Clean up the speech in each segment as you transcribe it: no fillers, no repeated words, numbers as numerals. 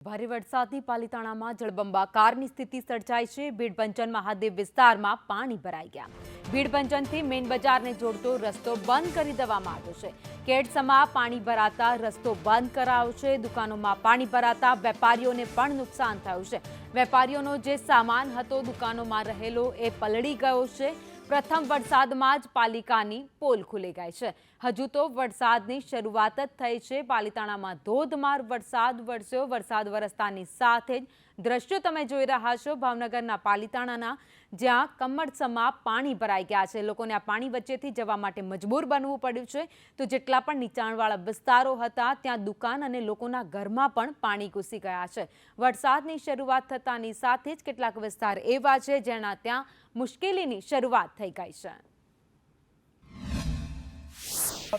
ભારે વરસાદથી પાલિતાણામાં જળબંબાકારની સ્થિતિ સર્જાઈ છે। ભીડ પંચન મહાદેવ વિસ્તારમાં પાણી ભરાઈ ગયા। ભીડ પંચનથી મેન બજારને જોડતો રસ્તો બંધ કરી દેવામાં આવ્યો છે। કેડસમાં પાણી ભરાતા રસ્તો બંધ કરાયો છે। દુકાનોમાં પાણી ભરાતા વેપારીઓને પણ નુકસાન થયું છે। વેપારીઓનો જે સામાન હતો દુકાનોમાં રહેલો એ પલળી ગયો છે। પ્રથમ વરસાદમાં જ પાલિકાની પોલ ખુલી ગઈ છે। હજુ તો વરસાદની શરૂઆત જ થઈ છે। પાલિતાણામાં ધોધમાર વરસાદ વરસ્યો। વરસાદ વરસતાની સાથે જ દ્રશ્યો તમે જોઈ રહ્યા છો ભાવનગરના પાલિતાણાના, જ્યાં કમરસમાં પાણી ભરાઈ ગયા છે। લોકોને આ પાણી વચ્ચેથી જવા માટે મજબૂર બનવું પડ્યું છે। તો જેટલા પણ નીચાણવાળા વિસ્તારો હતા ત્યાં દુકાન અને લોકોના ઘરમાં પણ પાણી ઘૂસી ગયા છે। વરસાદની શરૂઆત થતાની સાથે જ કેટલાક વિસ્તાર એવા છે જેના ત્યાં મુશ્કેલીની શરૂઆત થઈ ગઈ છે।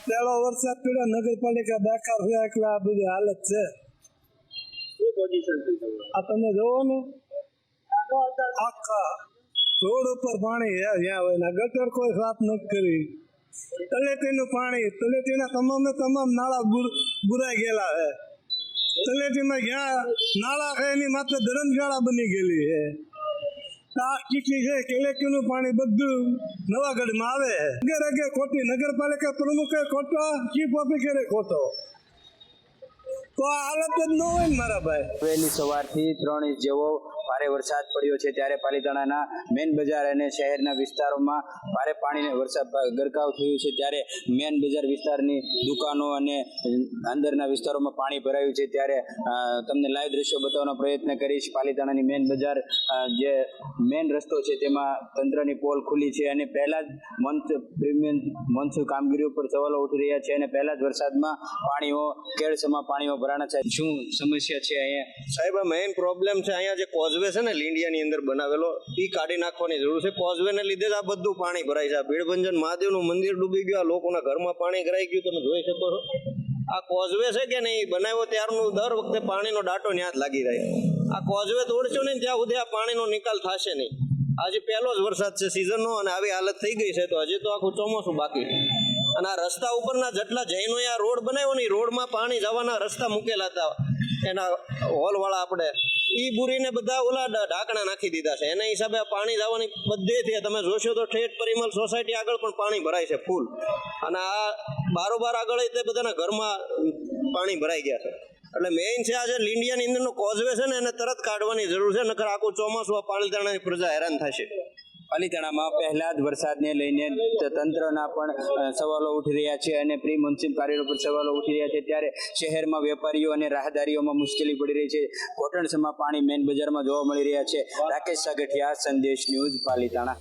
પહેલો વરસાદ પડ્યો, નગરપાલિકા બેકાર હોય એટલે આ બધી હાલત છે। આ તમે જોવો ને, આખા રોડ ઉપર પાણી છે જ્યાં હોય ને, ગટર કોઈ સાફ નથી કરી। તળેટીનું પાણી, તળેટીના તમામ નાળા બુરાઈ ગયેલા છે। તળેટીમાં જ્યાં નાળા છે એની માત્ર ધર્મશાળા બની ગયેલી છે। આ સ્થિતિ છે, તળેટીનું પાણી બધું નવાગઢમાં આવે છે। અગે ખોટી નગરપાલિકા પ્રમુખે ખોટો, ચીફ ઓફિસરે ખોટો, તો આ હાલત જ ન હોય ને મારા ભાઈ। વહેલી સવારથી 3 ઇંચ જેવો ભારે વરસાદ પડ્યો છે, ત્યારે પાલિતાણાના મેન બજાર અને શહેરના વિસ્તારોમાં ભારે પાણીને વરસાદ ગરકાવ થયું છે। ત્યારે મેન બજાર વિસ્તારની દુકાનો અને અંદરના વિસ્તારોમાં પાણી ભરાયું છે। ત્યારે તમને લાઈવ દ્રશ્યો બતાવવાનો પ્રયત્ન કરીશ। પાલિતાણાની મેન બજાર જે મેન રસ્તો છે તેમાં તંત્રની પોલ ખુલી છે અને પહેલા જ મંચ કામગીરી ઉપર સવાલો ઉઠી રહ્યા છે અને પહેલા જ વરસાદમાં પાણીઓ કેળસમાં પાણીઓ ભરાણા છે। શું સમસ્યા છે અહીંયા સાહેબ? મેઇન પ્રોબ્લેમ છે અહીંયા જે કોઝવે છે ને લીંડિયાની અંદર બનાવેલો, એ કાઢી નાખવાની જરૂર છે। કોઝવેને લીધે જ આ બધું પાણી ભરાય છે। ભીડભંજન મહાદેવનું મંદિર ડૂબી ગયું, લોકોના ઘરમાં પાણી ભરાઈ ગયું, તમે જોઈ શકો છો। આ કોઝવે છે કે નહીં, બનાવ્યો ત્યારનું દર વખતે પાણીનો ડાટો ન્યા જ લાગી રહે। આ કોઝવે તોડશો ને ત્યાં સુધી આ પાણીનો નિકાલ થશે નહીં। આજે પહેલો જ વરસાદ છે સિઝનનો અને આવી હાલત થઈ ગઈ છે, તો હજી તો આખું ચોમાસું બાકી છે। અને આ રસ્તા ઉપરના જેટલા જૈનોએ આ રોડ બનાવ્યો ને, રોડમાં પાણી જવાના રસ્તા મૂકેલા હતા એના હોલવાળા, આપણે ઈ બુરીને બધા ઓલા ઢાંકણા નાખી દીધા છે। એના હિસાબે પાણી જવાની બધેથી તમે જોશો તો ઠેઠ પરિમલ સોસાયટી આગળ પણ પાણી ભરાય છે ફૂલ, અને આ બારોબાર આગળ તે બધાના ઘરમાં પાણી ભરાઈ ગયા છે। એટલે મેઇન છે આ જે લીંડિયાની અંદરનો કોઝવે છે ને એને તરત કાઢવાની જરૂર છે, નકર આખું ચોમાસું આ પાલિતાણાની પ્રજા હેરાન થશે। પાલિતાણામાં પહેલા જ વરસાદને લઈને તંત્રના પણ સવાલો ઉઠી રહ્યા છે અને પ્રી મોન્સૂન કાર્યો પર સવાલો ઉઠી રહ્યા છે। ત્યારે શહેરમાં વેપારીઓ અને રાહદારીઓમાં મુશ્કેલી પડી રહી છે। ઘોટણસમાં પાણી મેન બજારમાં જોવા મળી રહ્યા છે। રાકેશ સાગઠિયા, સંદેશ ન્યૂઝ, પાલિતાણા।